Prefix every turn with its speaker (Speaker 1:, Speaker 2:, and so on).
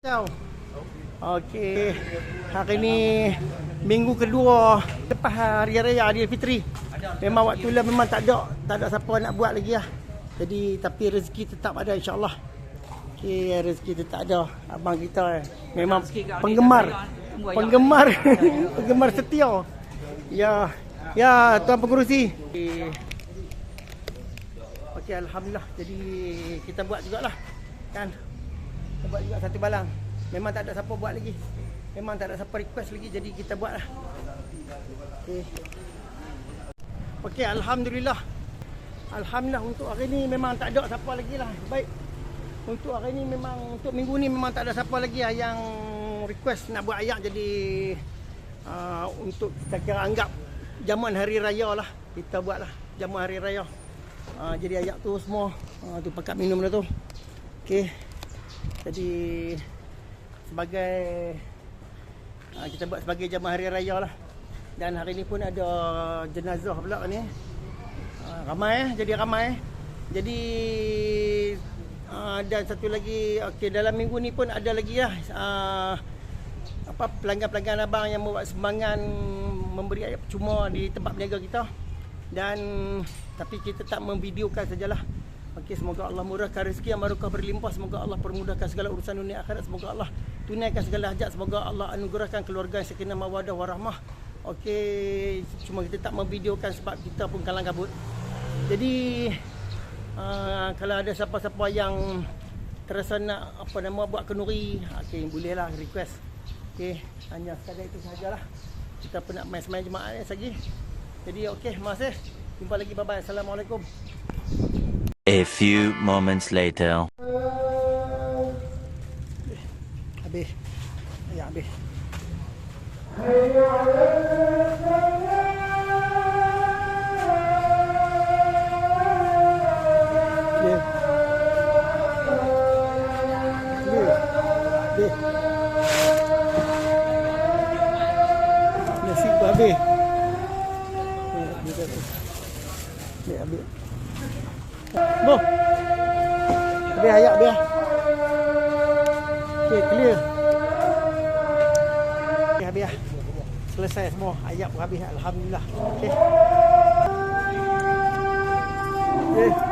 Speaker 1: Ciao. Okey. Hari ni minggu kedua lepas hari raya Aidilfitri. Memang waktu lah memang tak ada siapa nak buat lagi lah. Jadi tapi rezeki tetap ada insya-Allah. Okey, rezeki tetap ada. Abang kita memang penggemar setia. Ya, tuan pengurusi. Okey, alhamdulillah. Jadi kita buat jugalah. Kan? Kita buat juga satu balang. Memang tak ada siapa buat lagi. Memang tak ada siapa request lagi. Jadi kita buat lah. Okey, alhamdulillah. Alhamdulillah untuk hari ni memang tak ada siapa lagi lah. Baik. Untuk hari ni memang, untuk minggu ni memang tak ada siapa lagi lah yang request nak buat ayak. Jadi untuk kita kira anggap jamuan hari raya lah. Kita buat lah jamuan hari raya. Jadi ayak tu semua tu pakat minum dah tu. Okey. Jadi sebagai kita buat sebagai jamuan hari raya lah. Dan hari ni pun ada jenazah pula ni. Ramai Jadi dan satu lagi, okey, dalam minggu ni pun ada lagi lah pelanggan-pelanggan abang yang membuat sumbangan memberi air percuma di tempat berniaga kita. Dan tapi kita tak memvideokan sajalah. Okey, semoga Allah murahkan rezeki yang barakah berlimpah. Semoga Allah permudahkan segala urusan dunia akhirat. Semoga Allah tunaikan segala hajat. Semoga Allah anugerahkan keluarga yang sakinah mawaddah warahmah. Okey, cuma kita tak memvideokan sebab kita pun kalang kabut. Jadi kalau ada siapa-siapa yang terasa nak buat kenduri, okey, bolehlah request. Okey, hanya sekadar itu sajalah. Kita pun nak main semain jemaah lagi. Jadi okey, terima kasih. Jumpa lagi, bye bye. Assalamualaikum.
Speaker 2: A few moments later.
Speaker 1: Habis. Ya, habis. Nasi tu habis. Habis. Bo. Habis ayak dia. Okey, clear. Okey, habis dah. Selesai semua. Ayak pun habis, alhamdulillah. Okey. Okey.